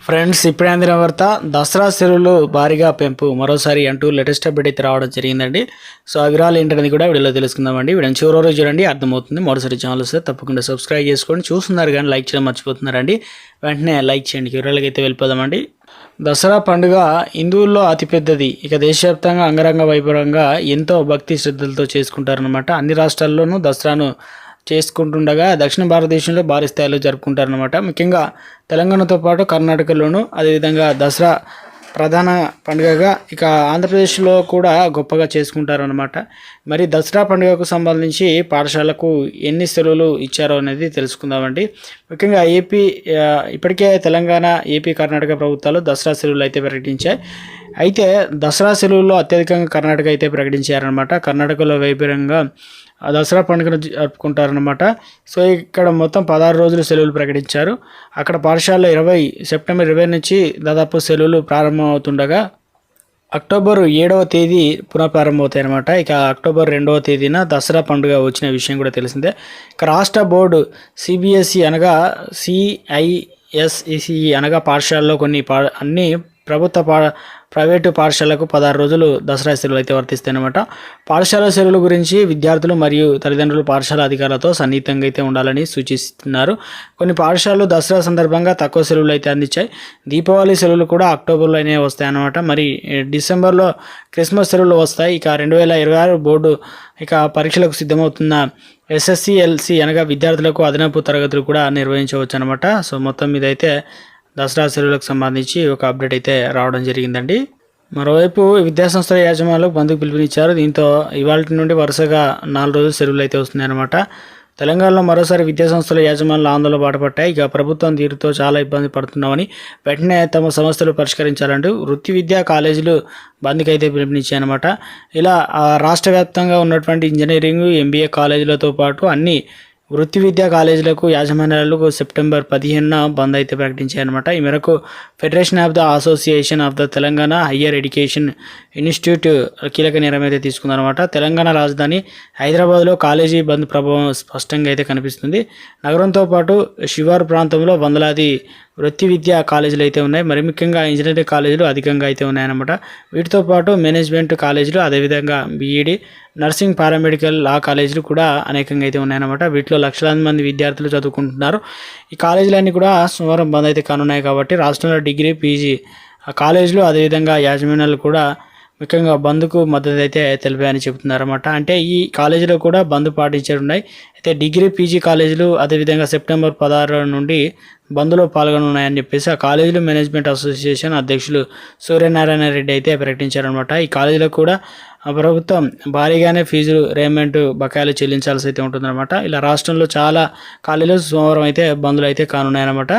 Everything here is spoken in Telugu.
ఫ్రెండ్స్, ఇప్పుడే అందిన వార్త. దసరా సెలవులు భారీగా పెంపు మరోసారి అంటూ లేటెస్ట్ అప్డేట్ అయితే రావడం జరిగిందండి. సో ఆ వివరాలు ఏంటనేది కూడా వీడియోలో తెలుసుకుందామండి. వీడియోని చివరి రోజు చూడండి, అర్థమవుతుంది. మరోసారి ఛానల్ వస్తే తప్పకుండా సబ్స్క్రైబ్ చేసుకోండి. చూస్తున్నారు కానీ లైక్ చేయడం మర్చిపోతున్నారండి. వెంటనే లైక్ చేయండి. వివరాలకి అయితే వెళ్ళిపోదామండి. దసరా పండుగ హిందువుల్లో అతిపెద్దది. ఇక దేశవ్యాప్తంగా అంగరంగ వైభవంగా ఎంతో భక్తి శ్రద్ధలతో చేసుకుంటారనమాట. అన్ని రాష్ట్రాల్లోనూ దసరాను చేసుకుంటుండగా దక్షిణ భారతదేశంలో భారీ స్థాయిలో జరుపుకుంటారనమాట. ముఖ్యంగా తెలంగాణతో పాటు కర్ణాటకలోను అదేవిధంగా దసరా ప్రధాన పండుగగా ఇక ఆంధ్రప్రదేశ్లో కూడా గొప్పగా చేసుకుంటారనమాట. మరి దసరా పండుగకు సంబంధించి పాఠశాలకు ఎన్ని సెలవులు ఇచ్చారో అనేది తెలుసుకుందామండి. ముఖ్యంగా ఇప్పటికే తెలంగాణ, ఏపీ, కర్ణాటక ప్రభుత్వాలు దసరా సెలవులు అయితే ప్రకటించాయి. అయితే దసరా సెలవుల్లో అత్యధికంగా కర్ణాటక అయితే ప్రకటించారనమాట. కర్ణాటకలో వైభవంగా దసరా పండుగను జరుపుకుంటారనమాట. సో ఇక్కడ మొత్తం 16 రోజులు సెలవులు ప్రకటించారు. అక్కడ పాఠశాలలో సెప్టెంబర్ 20 నుంచి దాదాపు సెలవులు ప్రారంభమవుతుండగా అక్టోబర్ 7వ తేదీ పునఃప్రారంభమవుతాయి అనమాట. ఇక అక్టోబర్ 2వ తేదీన దసరా పండుగ వచ్చిన విషయం కూడా తెలిసిందే. ఇక రాష్ట్ర బోర్డు సిబిఎస్ఈ అనగా సిఐఎస్ఈసిఈ అనగా పాఠశాలలో అన్ని ప్రైవేటు పాఠశాలకు 16 రోజులు దసరా సెలవులు అయితే వర్తిస్తాయి అనమాట. పాఠశాల సెలవుల గురించి విద్యార్థులు మరియు తల్లిదండ్రులు పాఠశాల అధికారులతో సన్నిహితంగా అయితే ఉండాలని సూచిస్తున్నారు. కొన్ని పాఠశాలలు దసరా సందర్భంగా తక్కువ సెలవులు అయితే అందించాయి. దీపావళి సెలవులు కూడా అక్టోబర్లోనే వస్తాయన్నమాట. మరి డిసెంబర్లో క్రిస్మస్ సెలవులు వస్తాయి. ఇక 2026 బోర్డు ఇక పరీక్షలకు సిద్ధమవుతున్న ఎస్ఎస్సిఎల్సి అనగా విద్యార్థులకు అదనపు తరగతులు కూడా నిర్వహించవచ్చు అనమాట. సో మొత్తం మీద అయితే దసరా సెలవులకు సంబంధించి ఒక అప్డేట్ అయితే రావడం జరిగిందండి. మరోవైపు విద్యాసంస్థల యాజమాన్యాలకు బంద్కు పిలుపునిచ్చారు. దీంతో ఇవాళ నుండి వరుసగా 4 రోజులు సెలవులు అయితే వస్తున్నాయన్నమాట. తెలంగాణలో మరోసారి విద్యాసంస్థల యాజమాన్యాలు ఆందోళన బాటపట్టాయి. ఇక ప్రభుత్వం తీరుతో చాలా ఇబ్బంది పడుతున్నామని వెంటనే తమ సమస్యలు పరిష్కరించాలంటూ వృత్తి విద్యా కాలేజీలు బంద్కి అయితే పిలుపునిచ్చాయన్నమాట. ఇలా రాష్ట్ర వ్యాప్తంగా ఉన్నటువంటి ఇంజనీరింగ్, ఎంబీఏ కాలేజీలతో పాటు అన్ని వృత్తి విద్యా కాలేజీలకు యాజమాన్యాలకు సెప్టెంబర్ 15న బంద్ అయితే ప్రకటించాయన్నమాట. ఈ మేరకు federation of the association of the Telangana higher education institute కీలక నిర్ణయం అయితే తీసుకుందనమాట. తెలంగాణ రాజధాని హైదరాబాద్లో కాలేజీ బంద్ ప్రభావం స్పష్టంగా అయితే కనిపిస్తుంది. నగరంతో పాటు శివారు ప్రాంతంలో వందలాది వృత్తి విద్యా కాలేజీలు అయితే ఉన్నాయి. మరి ముఖ్యంగా ఇంజనీరింగ్ కాలేజీలు అధికంగా అయితే ఉన్నాయన్నమాట. వీటితో పాటు మేనేజ్మెంట్ కాలేజీలు, అదేవిధంగా బీఈడి, నర్సింగ్, పారామెడికల్, లా కాలేజీలు కూడా అనేకంగా అయితే ఉన్నాయన్నమాట. వీటిలో లక్షలాది మంది విద్యార్థులు చదువుకుంటున్నారు. ఈ కాలేజీలన్నీ కూడా సోమవారం బంద్ అయితే కానున్నాయి. కాబట్టి రాష్ట్రంలో డిగ్రీ, పీజీ కాలేజీలు అదేవిధంగా యాజమాన్యాలు కూడా ముఖ్యంగా బంద్కు మద్దతు అయితే తెలిపాయని చెబుతున్నారన్నమాట. అంటే ఈ కాలేజీలో కూడా బంద్ పాటించనున్నాయి. అయితే డిగ్రీ, పీజీ కాలేజీలు అదేవిధంగా సెప్టెంబర్ 16 నుండి బంద్లో పాల్గొనున్నాయని చెప్పేసి ఆ కాలేజీలు మేనేజ్మెంట్ అసోసియేషన్ అధ్యక్షులు సూర్యనారాయణ రెడ్డి అయితే ప్రకటించారనమాట. ఈ కాలేజీలకు కూడా ప్రభుత్వం భారీగానే ఫీజులు రేమెంట్ బకాయిలు చెల్లించాల్సి అయితే ఉంటుందన్నమాట. ఇలా రాష్ట్రంలో చాలా కాలేజీలు సోమవారం అయితే బంద్లు అయితే కానున్నాయన్నమాట.